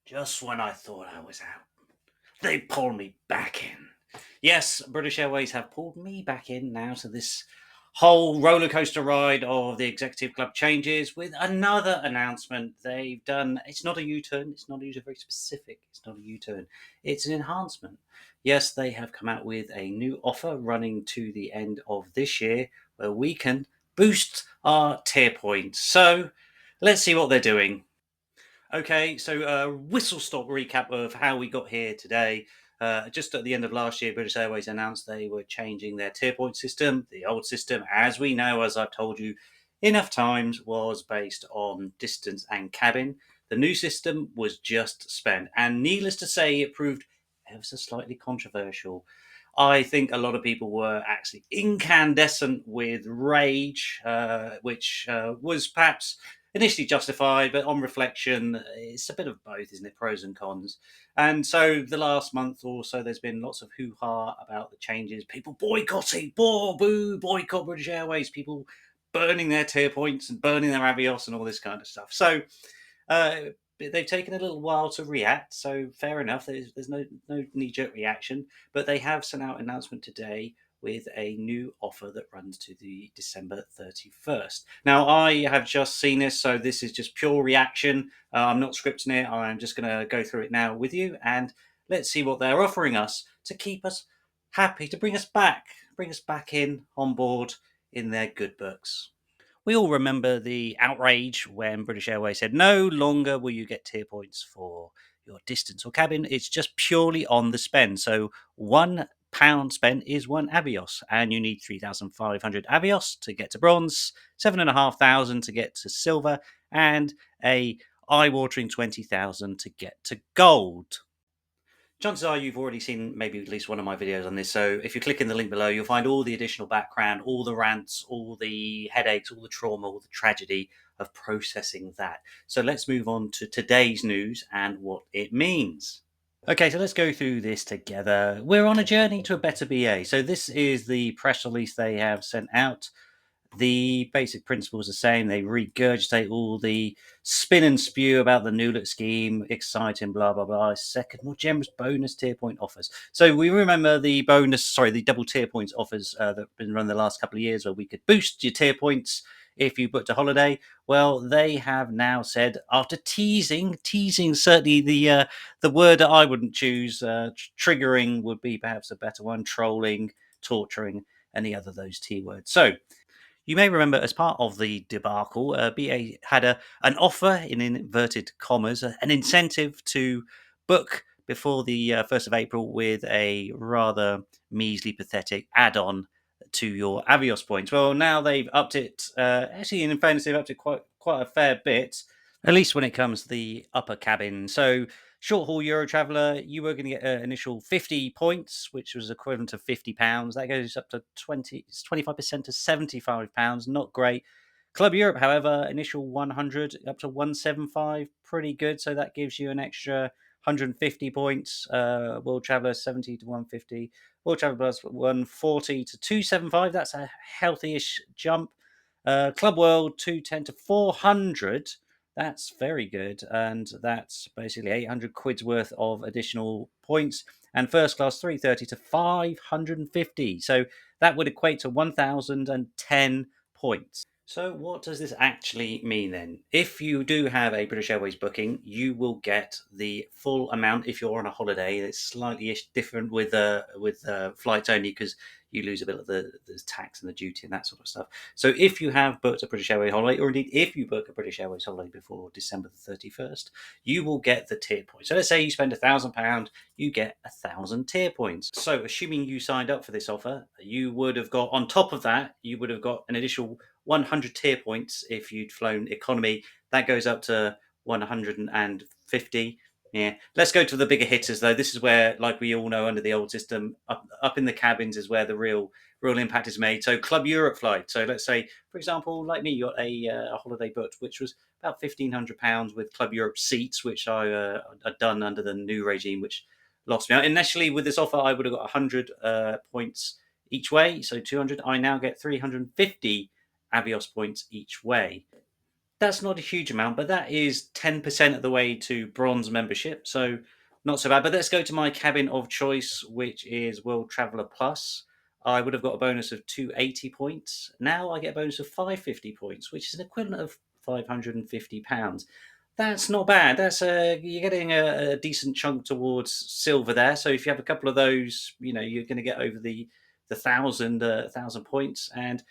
Just when I thought I was out, they pulled me back in. Yes, British Airways have pulled me back in now to this whole roller coaster ride of the executive club changes with another announcement they've done. It's not a U turn, it's not a U turn, very specific. It's not a U turn, it's an enhancement. Yes, they have come out with a new offer running to the end of this year where we can boost our tier points. So let's see what they're doing. Okay, so whistle stop recap of how we got here today. Just at the end of last year, British Airways announced they were changing their tier point system. The old system, as we know, as I've told you enough times, was based on distance and cabin. The new system was just spend, and needless to say, it proved ever so slightly controversial. I think a lot of people were actually incandescent with rage, which was perhaps initially justified, but on reflection, it's a bit of both, isn't it? Pros and cons. And so the last month or so, there's been lots of hoo ha about the changes. People boycotting, boo, boycott British Airways. People burning their tier points and burning their Avios and all this kind of stuff. So uh, they've taken a little while to react. So fair enough. There's no knee jerk reaction, but they have sent out an announcement today with a new offer that runs to the December 31st. Now, I have just seen this, so this is just pure reaction. I'm not scripting it. I'm just going to go through it now with you, and let's see what they're offering us to keep us happy, to bring us back in on board in their good books. We all remember the outrage when British Airways said no longer will you get tier points for your distance or cabin. It's just purely on the spend. So £1 spent is one Avios, and you need 3,500 Avios to get to bronze, 7,500 to get to silver, and a eye-watering 20,000 to get to gold. Chances are you've already seen maybe at least one of my videos on this. So if you click in the link below, you'll find all the additional background, all the rants, all the headaches, all the trauma, all the tragedy of processing that. So let's move on to today's news and what it means. Okay, so let's go through this together. We're on a journey to a better BA. So this is the press release they have sent out. The basic principle is the same. They regurgitate all the spin and spew about the new look scheme, exciting, blah, blah, blah. Second, more generous bonus tier point offers. So we remember the the double tier points offers that have been run the last couple of years where we could boost your tier points if you booked a holiday. Well, they have now said, after teasing certainly the word that I wouldn't choose, triggering would be perhaps a better one, trolling, torturing, any other of those T words. So you may remember, as part of the debacle, BA had an offer, in inverted commas, an incentive to book before the 1st of April with a rather measly, pathetic add on to your Avios points. Well, now they've upped it. Actually, in fairness, they've upped it quite a fair bit, at least when it comes to the upper cabin. So short haul Euro traveller, you were going to get an initial 50 points, which was equivalent to £50. That goes up to 25% to £75. Not great. Club Europe, however, initial 100 up to 175, pretty good. So that gives you an extra 150 points. World Traveller 70 to 150. World Traveller Plus 140 to 275. That's a healthy-ish jump. Club World 210 to 400. That's very good, and that's basically 800 quid's worth of additional points. And first class 330 to 550. So that would equate to 1,010 points. So, what does this actually mean then? If you do have a British Airways booking, you will get the full amount if you're on a holiday. It's slightly different with flights only because you lose a bit of the tax and the duty and that sort of stuff. So, if you have booked a British Airways holiday, or indeed if you book a British Airways holiday before December the 31st, you will get the tier points. So, let's say you spend £1,000, you get 1,000 tier points. So, assuming you signed up for this offer, you would have got, on top of that, you would have got an additional 100 tier points if you'd flown economy. That goes up to 150. Yeah. Let's go to the bigger hitters though. This is where, like we all know, under the old system, up in the cabins is where the real impact is made. So Club Europe flight. So let's say, for example, like me, you got a holiday booked, which was about £1,500 with Club Europe seats, which I had done under the new regime, which lost me out. Initially, with this offer, I would have got 100 points each way, so 200. I now get 350 Avios points each way. That's not a huge amount, but that is 10% of the way to bronze membership. So not so bad. But let's go to my cabin of choice, which is World Traveller Plus. I would have got a bonus of 280 points. Now I get a bonus of 550 points, which is an equivalent of £550. That's not bad. That's you're getting a decent chunk towards silver there. So if you have a couple of those, you're going to get over the thousand points. And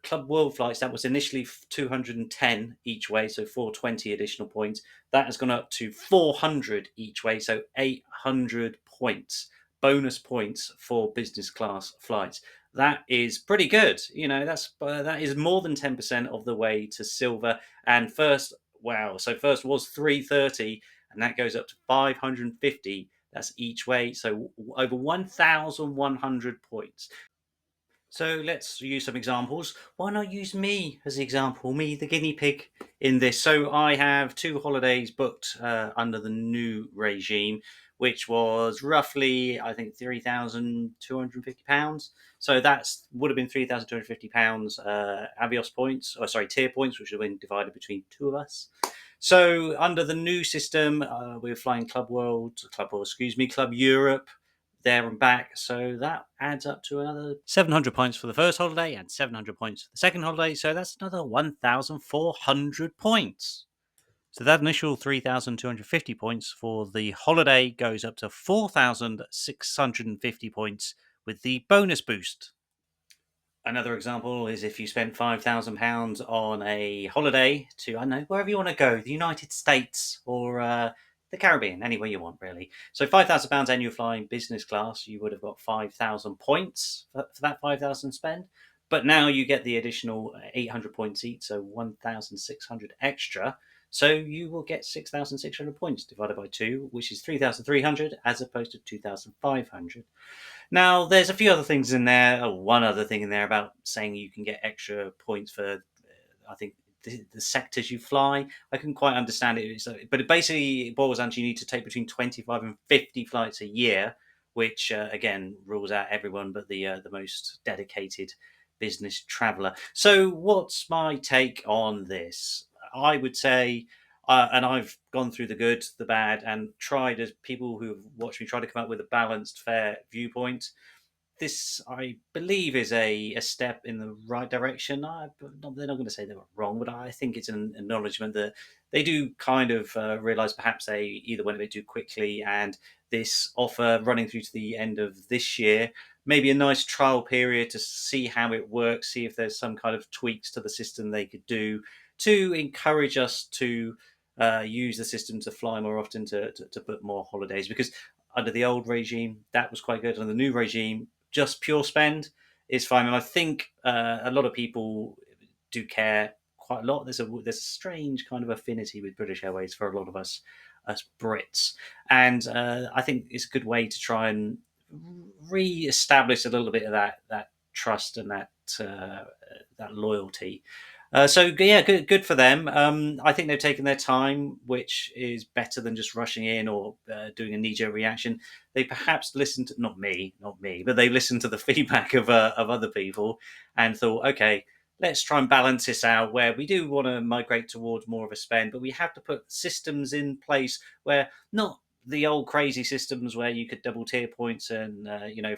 Club World Flights, that was initially 210 each way, so 420 additional points. That has gone up to 400 each way, so 800 points, bonus points for business class flights. That is pretty good. That is more than 10% of the way to silver. And first, wow, so first was 330, and that goes up to 550. That's each way, so over 1,100 points. So let's use some examples. Why not use me as the example, me, the guinea pig, in this? So I have 2 holidays booked under the new regime, which was roughly, I think, £3,250. So that's would have been £3,250 Avios points, or sorry, tier points, which have been divided between two of us. So under the new system, we're flying Club Europe, there and back. So that adds up to another 700 points for the first holiday and 700 points for the second holiday. So that's another 1,400 points. So that initial 3,250 points for the holiday goes up to 4,650 points with the bonus boost. Another example is if you spent £5,000 on a holiday to, I don't know, wherever you want to go, the United States or the Caribbean, anywhere you want, really. So £5,000 and you're flying business class, you would have got 5,000 points for that 5,000 spend. But now you get the additional 800 points each, so 1,600 extra. So you will get 6,600 points divided by 2, which is 3,300 as opposed to 2,500. Now, there's a few other things in there. One other thing in there about saying you can get extra points for, I think, the sectors you fly. I couldn't quite understand it, but it basically boils down to you need to take between 25 and 50 flights a year, which again rules out everyone but the most dedicated business traveller. So, what's my take on this? I would say. And I've gone through the good, the bad, and tried, as people who have watched me try to come up with a balanced, fair viewpoint. This, I believe, is a step in the right direction. They're not going to say they were wrong, but I think it's an acknowledgement that they do kind of realise perhaps they either went a bit too quickly, and this offer running through to the end of this year, maybe a nice trial period to see how it works, see if there's some kind of tweaks to the system they could do to encourage us to use the system to fly more often, to book more holidays. Because under the old regime, that was quite good. Under the new regime, just pure spend is fine. And I think a lot of people do care quite a lot. There's a strange kind of affinity with British Airways for a lot of us Brits, and I think it's a good way to try and re-establish a little bit of that trust and that loyalty. So yeah, good for them. I think they've taken their time, which is better than just rushing in or doing a knee-jerk reaction. They perhaps listened to not me, but they listened to the feedback of other people and thought, okay, let's try and balance this out where we do want to migrate towards more of a spend, but we have to put systems in place where not the old crazy systems where you could double tier points and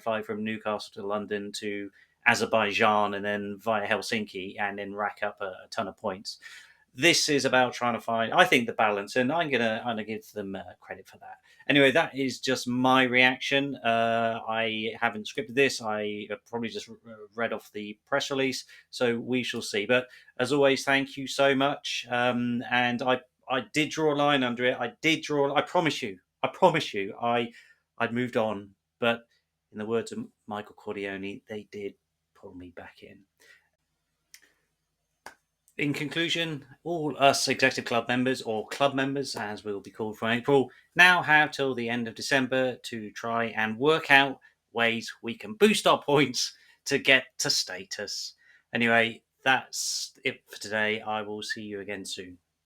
fly from Newcastle to London to Azerbaijan and then via Helsinki and then rack up a ton of points. This is about trying to find, I think, the balance, and I'm gonna give them credit for that. Anyway, that is just my reaction. I haven't scripted this. I probably just read off the press release, so we shall see. But as always, thank you so much. And I did draw a line under it. I did draw. I promise you. I promise you. I'd moved on, but in the words of Michael Corleone, they did pull me back in. In conclusion, all us Executive Club members, or club members as we will be called from April, now have till the end of December to try and work out ways we can boost our points to get to status. Anyway, that's it for today. I will see you again soon.